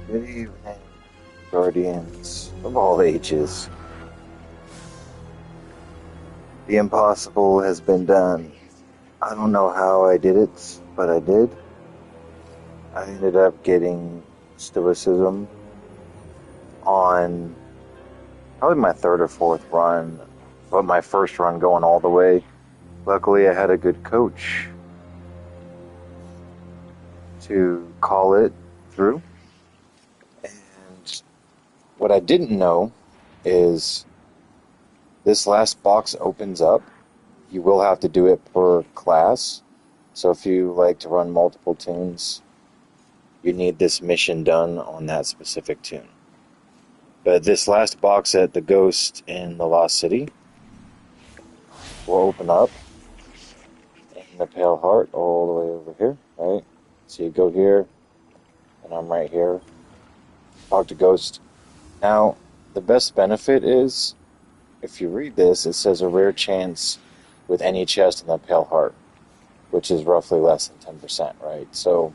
Good evening, guardians of all ages. The impossible has been done. I don't know how I did it, but I did. I ended up getting Stoicism on probably my third or fourth run, but my first run going all the way. Luckily, I had a good coach to call it through. And what I didn't know is this last box opens up. You will have to do it per class. So if you like to run multiple tunes, you need this mission done on that specific tune. But this last box at the Ghost in the Lost City will open up in the Pale Heart all the way over here, right? So you go here, and I'm right here. Talk to Ghost. Now, the best benefit is, if you read this, it says a rare chance with any chest in the Pale Heart, which is roughly less than 10%, right? So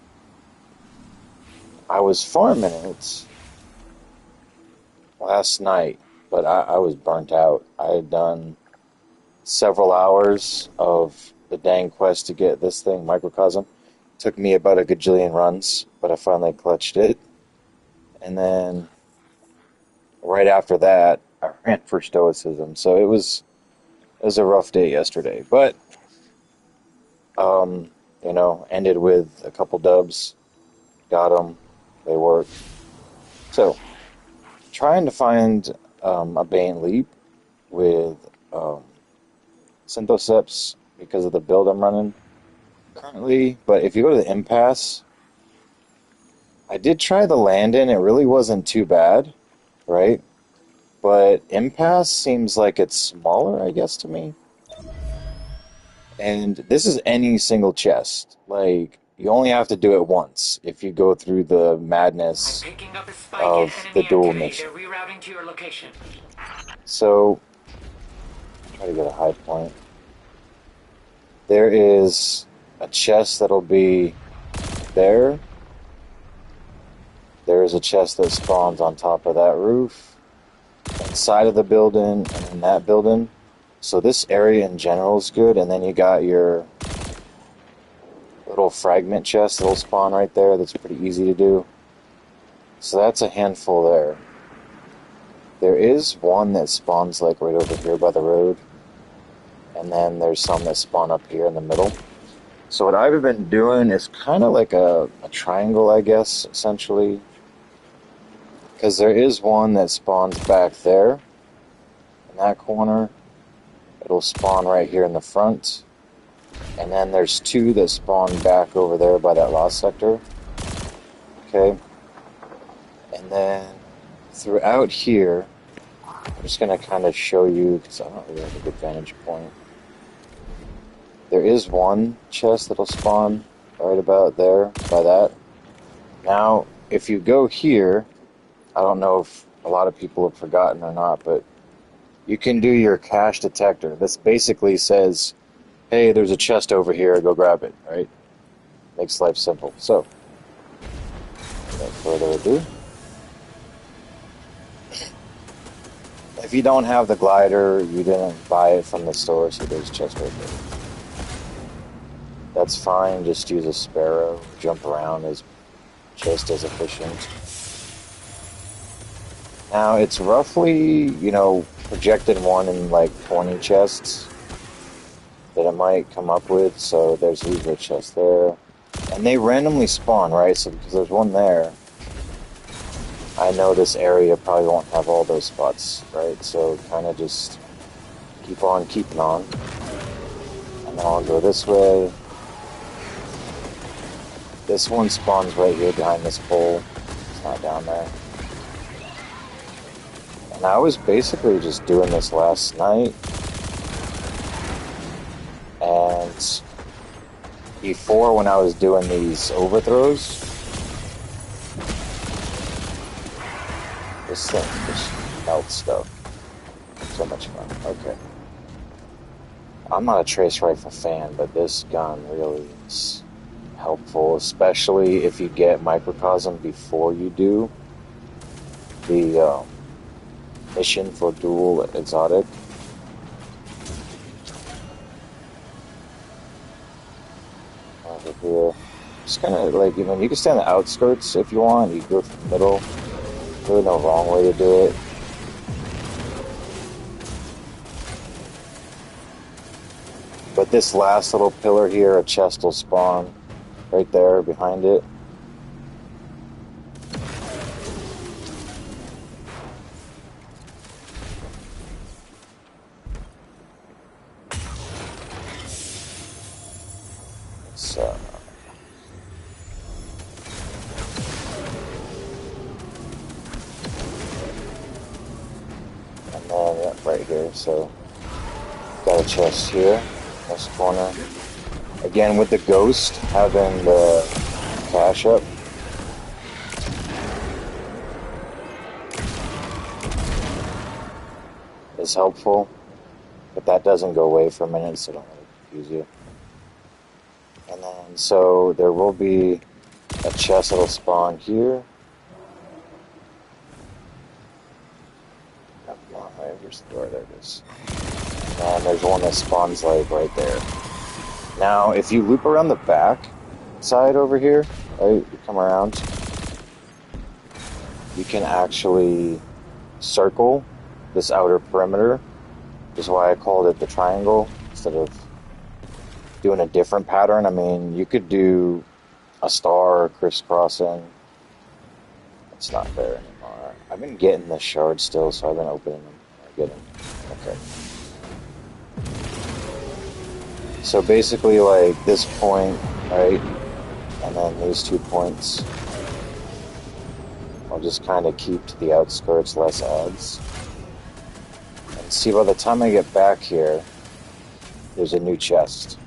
I was farming it last night, but I was burnt out. I had done several hours of the dang quest to get this thing, Microcosm. Took me about a gajillion runs, but I finally clutched it. And then right after that, I ran for Stoicism. So it was a rough day yesterday, but ended with a couple dubs. Got them. They worked. So, trying to find a Bane Leap with Synthoceps because of the build I'm running currently. But if you go to the Impasse, I did try the Landon. It really wasn't too bad, right? But Impasse seems like it's smaller, I guess, to me. And this is any single chest. Like, you only have to do it once if you go through the madness of the duel mission. So, try to get a high point. There is a chest that'll be there. There is a chest that spawns on top of that roof, inside of the building, and in that building. So this area in general is good, and then you got your little fragment chest that'll spawn right there. That's pretty easy to do. So that's a handful there. There is one that spawns like right over here by the road, and then there's some that spawn up here in the middle. So what I've been doing is kind of like a triangle, I guess, essentially. Because there is one that spawns back there, in that corner. It'll spawn right here in the front. And then there's two that spawn back over there by that lost sector. Okay. And then throughout here, I'm just going to kind of show you, because I don't really have a good vantage point. There is one chest that'll spawn right about there by that. Now, if you go here, I don't know if a lot of people have forgotten or not, but you can do your cache detector. This basically says, hey, there's a chest over here, go grab it, right? Makes life simple. So, without further ado, if you don't have the glider, you didn't buy it from the store, so there's a chest right there. That's fine, just use a sparrow. Jump around is just as efficient. Now, it's roughly, projected 1 in like 20 chests that it might come up with, so there's usually a chest there. And they randomly spawn, right? So because there's one there, I know this area probably won't have all those spots, right? So kind of just keep on keeping on. And then I'll go this way. This one spawns right here behind this pole. It's not down there. And I was basically just doing this last night. And before, when I was doing these overthrows, this thing just melts stuff. So much fun. Okay. I'm not a trace rifle fan, but this gun really is helpful, especially if you get microcosm before you do. the mission for duel exotic. Over here. Just kind of like, you can stay on the outskirts if you want. You go through the middle. Really no wrong way to do it. But this last little pillar here, a chest will spawn right there behind it. So, and then, yeah, right here. So, got a chest here. This corner. Again, with the ghost, having the cash up. Is helpful. But that doesn't go away for a minute, so don't let it confuse you. And then, so there will be a chest that'll spawn here. Here's the door, there it is. And there's one that spawns like right there. Now, if you loop around the back side over here, right, you come around, you can actually circle this outer perimeter. Which is why I called it the triangle instead of doing a different pattern. I mean, you could do a star or crisscrossing. It's not there anymore. I've been getting the shards still, so I've been opening them. I get them. Okay. So basically, like this point, right, and then these 2 points, I'll just kind of keep to the outskirts, less odds. And see, by the time I get back here, there's a new chest.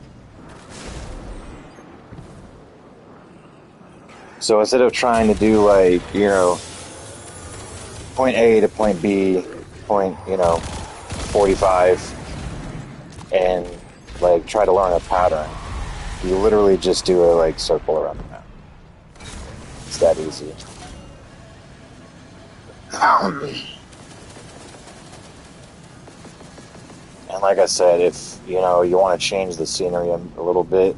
So instead of trying to do like, point A to point B, point, 45, and like try to learn a pattern, you literally just do a like circle around the map. It's that easy. And like I said, if you want to change the scenery a little bit,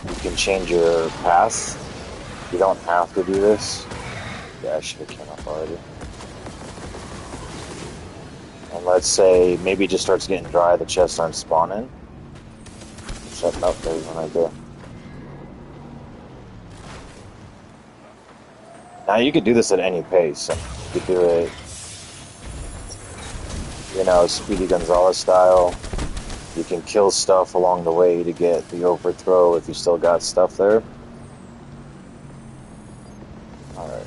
you can change your path. You don't have to do this. Yeah, I should have came up already. And let's say maybe it just starts getting dry, the chests aren't spawning. Shut up, there's one right there. Now you could do this at any pace. You could do it, Speedy Gonzalez style. You can kill stuff along the way to get the overthrow if you still got stuff there. Alright.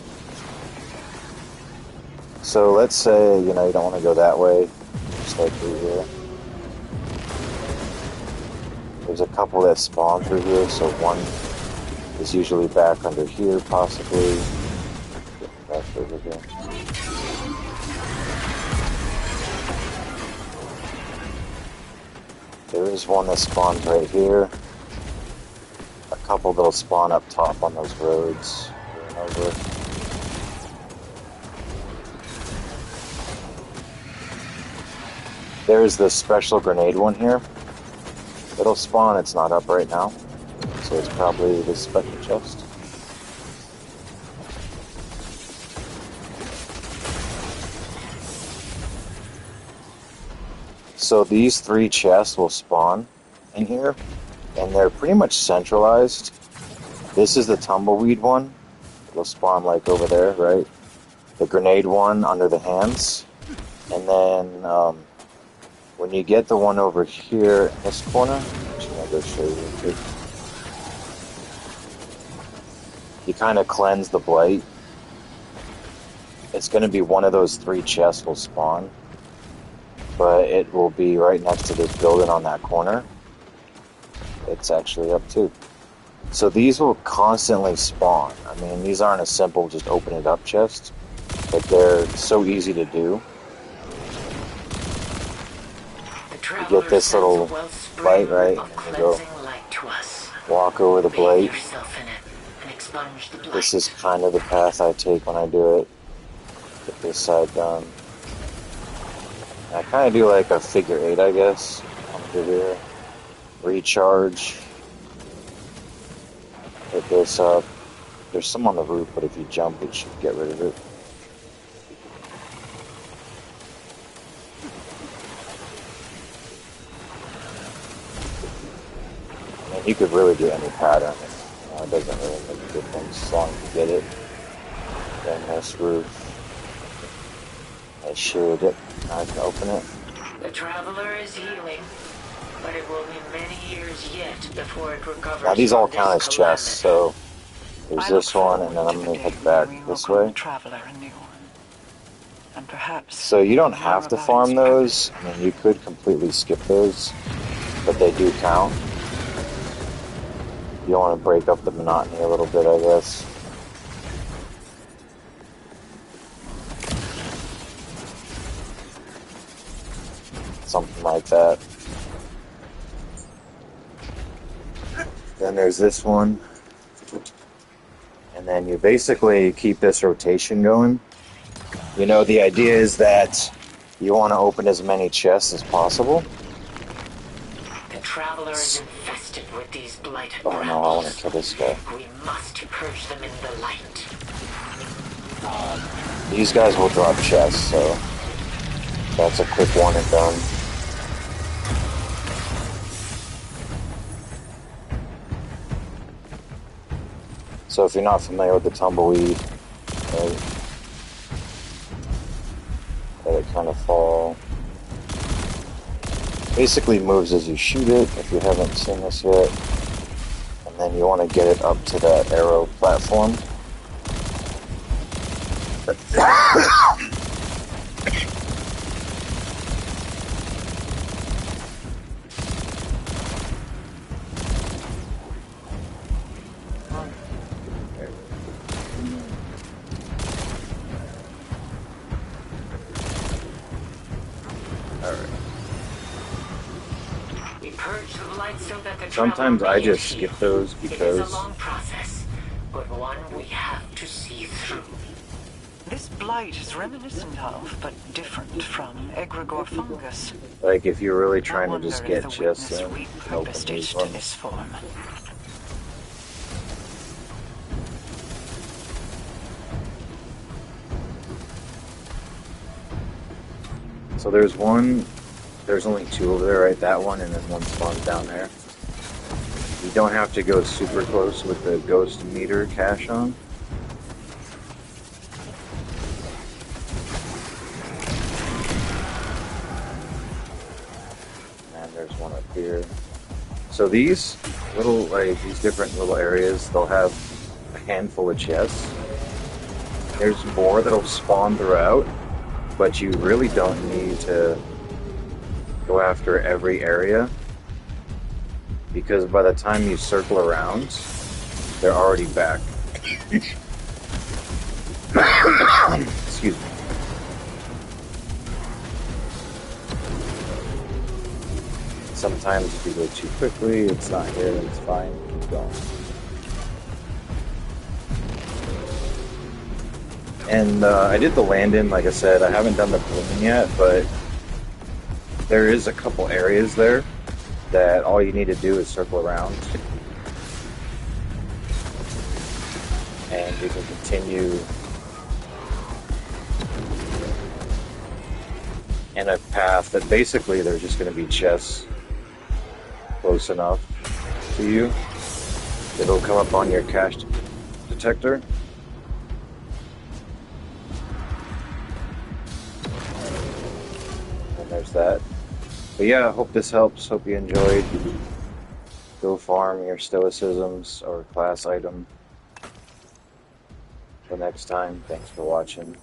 So let's say, you don't want to go that way. Just like through here. There's a couple that spawn through here, so one is usually back under here, possibly. Get back over here. There is one that spawns right here. A couple that'll spawn up top on those roads. Over. There's this special grenade one here. It'll spawn, it's not up right now. So it's probably this special chest. So these 3 chests will spawn in here, and they're pretty much centralized. This is the tumbleweed one. It'll spawn like over there, right? The grenade one under the hands. And then when you get the one over here in this corner, I'm just gonna go show you real quick. You kind of cleanse the blight. It's gonna be one of those 3 chests will spawn. But it will be right next to this building on that corner. It's actually up too. So these will constantly spawn. I mean, these aren't a simple just open it up chest, but they're so easy to do. You get this little light, right? And you go walk over the blade. expunge the blight. This is kind of the path I take when I do it. Get this side done. I kind of do like a figure 8, I guess. Under here. Recharge. Hit this up. There's some on the roof, but if you jump, it should get rid of it. I mean, you could really do any pattern. It doesn't really make a difference as long as you get it. Then this roof. I should. Yep. Now I can open it. The traveler is healing, but it will be many years yet before it recovers. Now these all from count this as chests, so there's this one, and then I'm going to head back this way. And perhaps So you don't have to farm those. I mean, you could completely skip those, but they do count. You want to break up the monotony a little bit, I guess. Something like that. Then there's this one. And then you basically keep this rotation going. You know, the idea is that you want to open as many chests as possible. The traveler is infested with these blighted Oh no, I want to kill this guy. We must purge them in the light. These guys will drop chests, so that's a quick one and done. So if you're not familiar with the tumbleweed, let it kind of fall. Basically moves as you shoot it, if you haven't seen this yet. And then you want to get it up to that arrow platform. Sometimes I just skip those because it is a long process, but one we have to see through. This blight is reminiscent of, but different from, egregore fungus. Like if you're really trying to just get chests in, open repurposed it these to ones. this form. So there's one, there's only two over there, right? That one, and then one spawns down there. You don't have to go super close with the ghost meter cache on. And there's one up here. So these little, like, these different little areas, they'll have a handful of chests. There's more that'll spawn throughout, but you really don't need to go after every area, because by the time you circle around, they're already back. Excuse me. Sometimes if you go too quickly, it's not here, then it's fine. Keep going. And I did the land-in, like I said. I haven't done the blooming yet, but there is a couple areas there that all you need to do is circle around. And you can continue in a path that basically there's just going to be chests close enough to you. It'll come up on your cache detector. And there's that. But yeah, I hope this helps. Hope you enjoyed. Go farm your Stoicisms or class item. Till next time, thanks for watching.